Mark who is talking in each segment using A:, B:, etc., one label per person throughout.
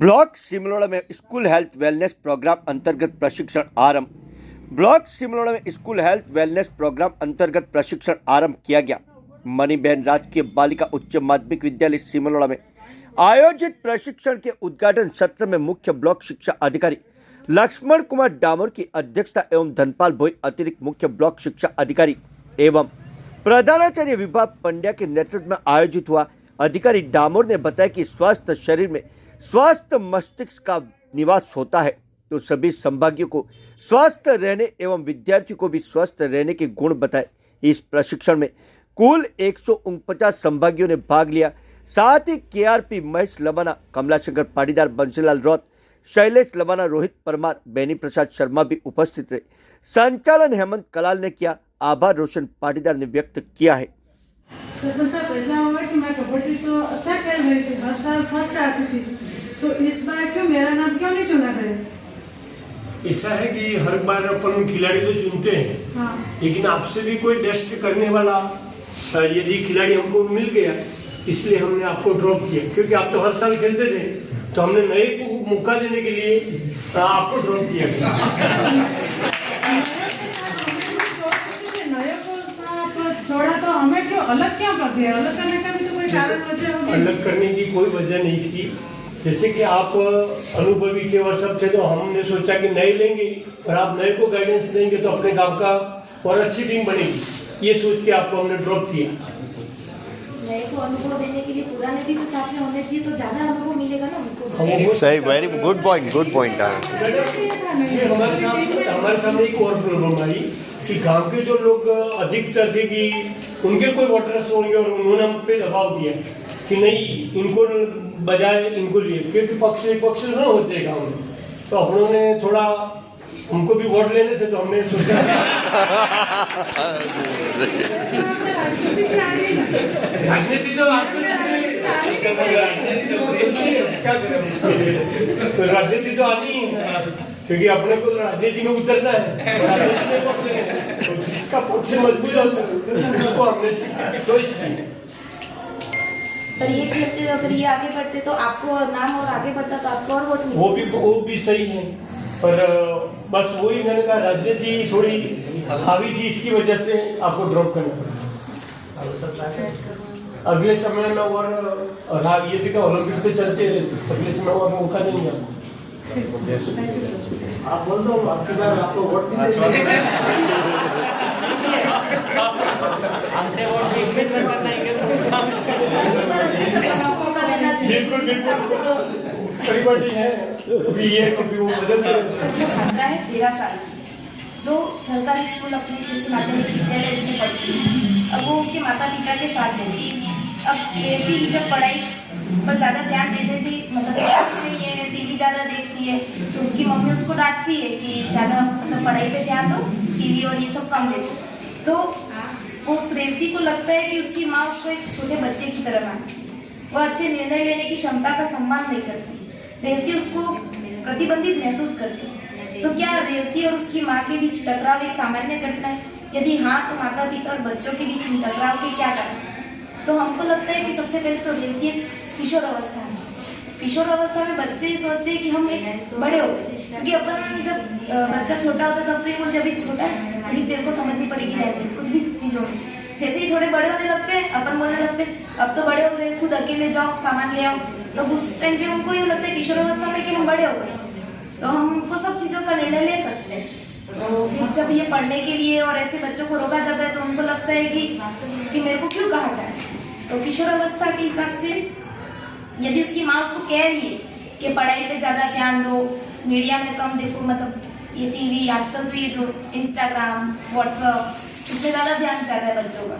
A: Block सिमलोड़ा में school health wellness programme अंतर्गत प्रशिक्षण आरंभ। ब्लॉक सिमलोड़ा में स्कूल हेल्थ वेलनेस प्रोग्राम अंतर्गत प्रशिक्षण आरंभ किया गया। मणिबेन राजकीय बालिका उच्च माध्यमिक विद्यालय सिमलोड़ा में आयोजित प्रशिक्षण के उद्घाटन सत्र में मुख्य ब्लॉक शिक्षा अधिकारी लक्ष्मण कुमार डामोर की अध्यक्षता एवं धनपाल भोई अतिरिक्त मुख्य ब्लॉक शिक्षा अधिकारी एवं प्रधानाचार्य विभाग पंड्या के नेतृत्व में आयोजित हुआ। अधिकारी डामोर ने बताया कि स्वस्थ शरीर में स्वस्थ मस्तिष्क का निवास होता है, तो सभी संभागियों को स्वस्थ रहने एवं विद्यार्थियों को भी स्वस्थ रहने के गुण बताए। इस प्रशिक्षण में कुल 149 संभागियों ने भाग लिया। साथ ही केआरपी महेश लबाना, कमलाशंकर पाटीदार, बंसीलाल रौत, शैलेश लबाना, रोहित परमार, बेनी प्रसाद शर्मा भी उपस्थित रहे। संचालन हेमंत कलाल ने किया। आभार रोशन पाटीदार ने व्यक्त किया है।
B: सरपंच साहब, ऐसा हुआ कि मैं कबड्डी तो अच्छा खेल रही थी, हर साल फर्स्ट आती थी, तो इस बार क्यों मेरा नाम क्यों नहीं चुना गया?
C: ऐसा है कि हर बार अपन खिलाड़ी तो चुनते हैं,
B: हाँ।
C: लेकिन आपसे भी कोई टेस्ट करने वाला यदि खिलाड़ी हमको मिल गया, इसलिए हमने आपको ड्रॉप किया। क्योंकि आप तो हर साल खेलते थे, तो हमने नए को मौका देने के लिए आपको ड्रॉप किया।
B: छोड़ा तो हमें क्यों अलग क्यों कर दिया? अलग करने का भी तो कोई कारण वजह होगी?
C: अलग करने की कोई वजह नहीं थी। जैसे कि आप अनुभवी थे और सब थे, तो हमने सोचा कि नए लेंगे और आप नए को गाइडेंस देंगे तो अपने गांव का और अच्छी टीम बनेगी। ये सोच के आपको हमने ड्रॉप किया।
D: नए को अनुभव देने के लिए पुराने भी तो साथ में होने चाहिए, तो ज्यादा अनुभव मिलेगा ना उनको।
A: सही, very good point, good point.
C: ये हमारे सामने एक और प्रॉब्लम आई कि गांव के जो लोग अधिकतर थे कि उनके कोई वोटर्स होंगे और उन्होंने हम पे दबाव दिया कि नहीं, इनको बजाय इनको लिए, क्योंकि पक्ष न होते गांव में, तो उन्होंने थोड़ा उनको भी वोट लेने से, तो हमने सोचा राजनीति तो राजनीति तो आनी है, क्योंकि अपने को राजनीति में उतरना है। राजनीति में पक्ष है, तो जिसका पक्ष मजबूत होता है उसको हमने चॉइस की।
D: पर ये सोचते तो अगर ये आगे बढ़ते तो आपको नाम और आगे बढ़ता तो आपको और वोट मिलता।
C: वो भी सही है, पर बस वही मैंने कहा, राजनीति थोड़ी हावी थी, इसकी वजह से आपको ड्रॉप करना पड़ा। अगले समय में और ये भी ओलंपिक तो चलते रहते, अगले समय और मौका देंगे आपको।
E: आप बोल दो, आपकी बार आपको वोट
F: हमसे वोट
C: बिल्कुल बिल्कुल है। अभी ये कभी वो बदलते
D: छात्रा है 13 साल जो सरकारी स्कूल अपने जैसे माध्यमिक विद्यालय इसमें पढ़ती है। अब वो उसके माता पिता के साथ रहती है। अब बेटी जब पढ़ाई पर ज़्यादा ध्यान दे देती, मतलब नहीं है, टीवी ज़्यादा देखती है, तो उसकी मम्मी उसको डांटती है कि ज़्यादा मतलब पढ़ाई पे ध्यान दो, टीवी और ये सब कम देखो। तो उस रेवती को लगता है कि उसकी माँ उसको एक छोटे बच्चे की तरह मानती है, वो अच्छे निर्णय लेने की क्षमता का सम्मान नहीं करती। रेवती उसको प्रतिबंधित महसूस करती है। तो क्या रेवती और उसकी माँ के बीच टकराव एक सामान्य घटना है? यदि हाँ, तो माता पिता और बच्चों के बीच टकराव के क्या कारण? तो हमको लगता है कि सबसे पहले तो रेवती एक किशोर अवस्था है। किशोर अवस्था में बच्चे ये सोचते हैं कि हम एक बड़े हो गए, क्योंकि अपन जब बच्चा छोटा होता है तब तो ये बोलते अभी छोटा है, अभी तेरे को समझनी पड़ेगी रहती कुछ भी चीज़ों में। जैसे ही थोड़े बड़े होने लगते हैं, अपन बोलने लगते हैं अब तो बड़े हो गए, खुद अकेले जाओ, सामान ले आओ। तो उस टाइम पे उनको ये लगता है किशोर अवस्था में कि हम बड़े हो गए, तो हमको सब चीज़ों का निर्णय ले सकते हैं। तो फिर जब ये पढ़ने के लिए और ऐसे बच्चों को रोका जाता है, तो उनको लगता है कि मेरे को क्यों कहा जाए। तो किशोर अवस्था के हिसाब से यदि उसकी माँ उसको कह रही है कि पढ़ाई पे ज़्यादा ध्यान दो, मीडिया में कम देखो, मतलब ये टीवी आजकल तो ये जो इंस्टाग्राम, व्हाट्सएप, इसमें ज़्यादा ध्यान जाता है बच्चों का,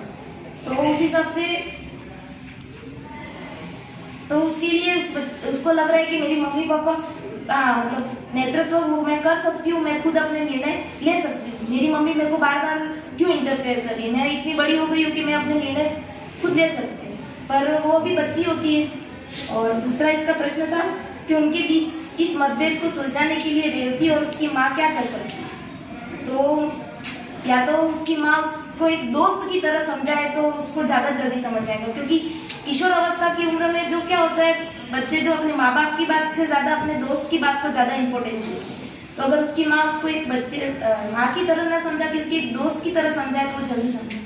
D: तो उस हिसाब से तो उसके लिए उसको लग रहा है कि मेरी मम्मी पापा मतलब नेतृत्व वो मैं कर सकती हूँ, मैं खुद अपने निर्णय ले सकती हूँ। मेरी मम्मी मेरे को बार बार क्यों इंटरफेयर कर रही है? मैं इतनी बड़ी हो गई हूँ कि मैं अपने निर्णय खुद ले सकती हूँ, पर वो भी बच्ची होती है। और दूसरा इसका प्रश्न था कि उनके बीच इस मतभेद को सुलझाने के लिए रेवती और उसकी माँ क्या कर सकती है? तो या तो उसकी माँ उसको एक दोस्त की तरह समझाए तो उसको ज़्यादा जल्दी समझ आएगा, क्योंकि किशोर अवस्था की उम्र में जो क्या होता है, बच्चे जो अपने माँ बाप की बात से ज्यादा अपने दोस्त की बात को ज्यादा इंपॉर्टेंस देते हैं। तो अगर उसकी माँ उसको एक बच्चे माँ की तरह ना समझा कि उसकी एक दोस्त की तरह समझाए तो वो जल्दी समझे।